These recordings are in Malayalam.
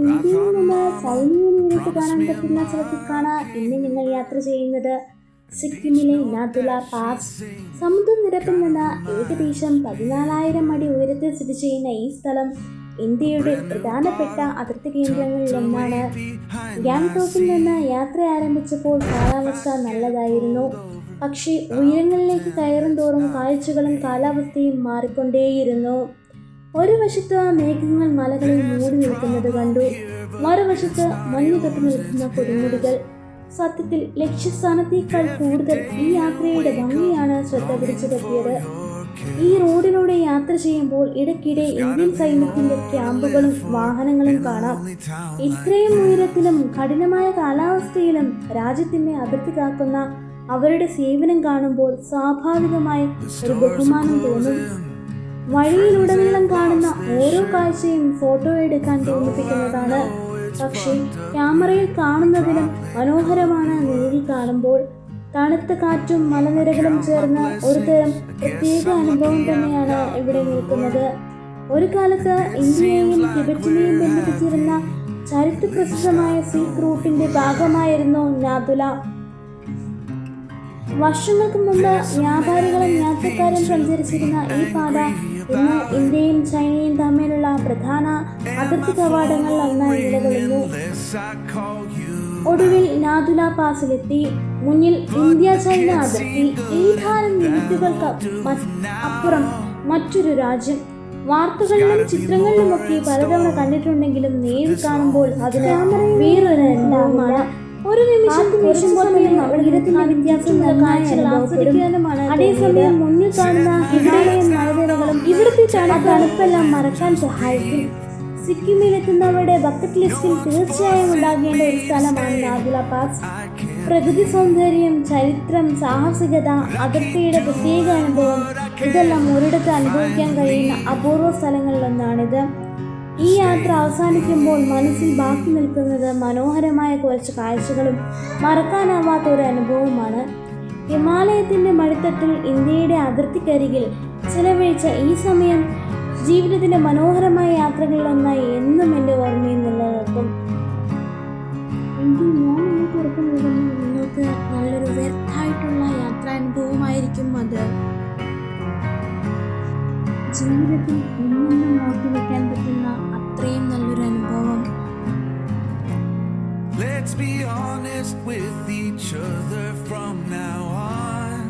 ഇന്ത്യയിൽ നിന്ന് ചൈനയെ നേരിട്ട് കാണാൻ പറ്റുന്ന സ്ഥലത്തേക്കാണ് ഇന്ന് നിങ്ങൾ യാത്ര ചെയ്യുന്നത്. സിക്കിമിലെ നാഥുല പാസ്. സമുദ്രനിരപ്പിൽ നിന്ന് ഏകദേശം 14,000 അടി ഉയരത്തിൽ സ്ഥിതി ചെയ്യുന്ന ഈ സ്ഥലം ഇന്ത്യയുടെ പ്രധാനപ്പെട്ട അതിർത്തി കേന്ദ്രങ്ങളിലൊന്നാണ്. ഗാംഗ്ടോക്കിൽ നിന്ന് യാത്ര ആരംഭിച്ചപ്പോൾ കാലാവസ്ഥ നല്ലതായിരുന്നു. പക്ഷേ ഉയരങ്ങളിലേക്ക് കയറും തോറും കാഴ്ചകളും കാലാവസ്ഥയും മാറിക്കൊണ്ടേയിരുന്നു. ഒരു വശത്ത് മേഘങ്ങൾ മലകളിൽ മൂടി നിൽക്കുന്നത് കണ്ടു, മറുവശത്ത് മഞ്ഞു തൊട്ട് നിൽക്കുന്ന കൊടുമുടികൾ. സത്യത്തിൽ ലക്ഷ്യസ്ഥാനത്തേക്കാൾ കൂടുതൽ ഈ യാത്രയുടെ ഭംഗിയാണ് ശ്രദ്ധ പിടിച്ചെത്തിയത്. ഈ റോഡിലൂടെ യാത്ര ചെയ്യുമ്പോൾ ഇടയ്ക്കിടെ ഇന്ത്യൻ സൈന്യത്തിന്റെ ക്യാമ്പുകളും വാഹനങ്ങളും കാണാം. ഇത്രയും ഉയരത്തിലും കഠിനമായ കാലാവസ്ഥയിലും രാജ്യത്തിന്റെ അതിർത്തി കാക്കുന്ന അവരുടെ സേവനം കാണുമ്പോൾ സ്വാഭാവികമായി ഒരു ബഹുമാനം തോന്നും. വഴിയിലുടനീളം കാണുന്ന ഓരോ കാഴ്ചയും ഫോട്ടോ എടുക്കാൻ തോന്നിപ്പിക്കുന്നതാണ്. പക്ഷേ ക്യാമറയിൽ കാണുന്നതിലും മനോഹരമാണ് നേരിൽ കാണുമ്പോൾ. തണുത്ത കാറ്റും മലനിരകളും ചേർന്ന ഒരുതരം പ്രത്യേക അനുഭവം തന്നെയാണ് ഇവിടെ നിൽക്കുന്നത്. ഒരു കാലത്ത് ഇന്ത്യയെയും ടിബറ്റിനെയും ബന്ധിപ്പിച്ചിരുന്ന ചരിത്രപ്രസിദ്ധമായ സിൽക്ക് റൂട്ടിന്റെ ഭാഗമായിരുന്നു നാഥുല. വർഷങ്ങൾക്ക് മുമ്പ് വ്യാപാരികളും യാത്രക്കാരും സഞ്ചരിച്ചിരുന്ന ഈ പാത ഇന്ന് ഇന്ത്യയും ചൈനയും തമ്മിലുള്ള പ്രധാന അതിർത്തി കവാടങ്ങളിൽ ഒന്നായി നിലകൊള്ളുന്നു. ഒടുവിൽ നാഥുല പാസിലെത്തി. മുന്നിൽ ഇന്ത്യ ചൈന അതിർത്തി. ഏതാനും മിനിറ്റുകൾക്ക് അപ്പുറം മറ്റൊരു രാജ്യം. വാർത്തകളിലും ചിത്രങ്ങളിലുമൊക്കെ പലതവണ കണ്ടിട്ടുണ്ടെങ്കിലും നേരിൽ കാണുമ്പോൾ അതിന് വേറൊരു അനുഭവമാണ്. ഒരു നിമിഷം വ്യത്യാസമുള്ള കാഴ്ചകൾ ആസ്വദിക്കാനുമാണ്. അതേസമയം മുന്നിൽ കാണുന്ന ഹിമാലയൻ മലനിരകളും ഇവിടുത്തെ തണുപ്പെല്ലാം മറക്കാൻ സഹായിക്കും. സിക്കിമിലെത്തുന്നവരുടെ ബക്കറ്റ് ലിസ്റ്റിൽ തീർച്ചയായും ഉണ്ടാകേണ്ട ഒരു സ്ഥലമാണ് നാഥുല പാസ്. പ്രകൃതി സൗന്ദര്യം, ചരിത്രം, സാഹസികത, അതിർത്തിയുടെ പ്രത്യേക അനുഭവം, ഇതെല്ലാം ഒരിടത്ത് അനുഭവിക്കാൻ കഴിയുന്ന അപൂർവ സ്ഥലങ്ങളിലൊന്നാണിത്. ഈ യാത്ര അവസാനിക്കുമ്പോൾ മനസ്സിൽ ബാക്കി നിൽക്കുന്നത് മനോഹരമായ കുറച്ച് കാഴ്ചകളും മറക്കാനാവാത്ത ഒരു അനുഭവമാണ്. ഹിമാലയത്തിൻ്റെ മടിത്തട്ടിൽ ഇന്ത്യയുടെ അതിർത്തിക്കരികിൽ ചിലവഴിച്ച ഈ സമയം ജീവിതത്തിൻ്റെ മനോഹരമായ യാത്രകളിലൊന്നായി എന്നും എൻ്റെ ഓർമ്മയിൽ നിലനിൽക്കും. എങ്കിൽ ഞാൻ നിങ്ങൾക്ക് ഉറപ്പ് നൽകുന്നു, നിങ്ങൾക്ക് നല്ലൊരു വ്യർത്ഥായിട്ടുള്ള യാത്രാനുഭവമായിരിക്കും അത്. ജീവിതത്തിൽ എന്നും നോക്കി വെക്കാൻ പറ്റുന്ന അത്രയും നല്ലൊരു അനുഭവം. Let's be honest with each other from now on.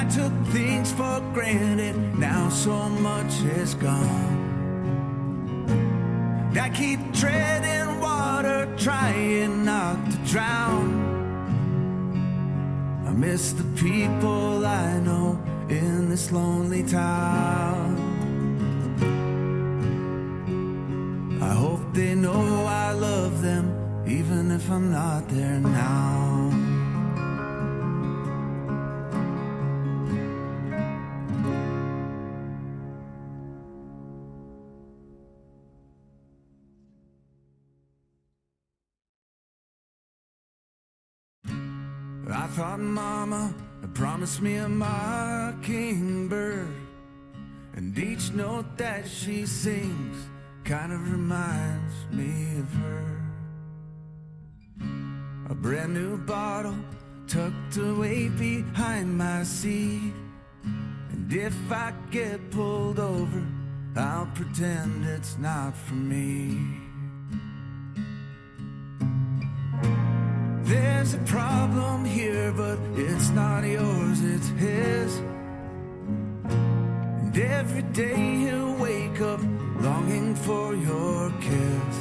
I took things for granted, now so much is gone. I keep treading water, trying not to drown. I miss the people I know in this lonely town. I hope they know I love them, even if I'm not there now. I thought Mama promised me a mockingbird, and each note that she sings kind of reminds me of her. A brand new bottle tucked away behind my seat, and if I get pulled over, I'll pretend it's not for me. There's a problem here, but it's not yours, it's his. And every day you wake up longing for your kiss.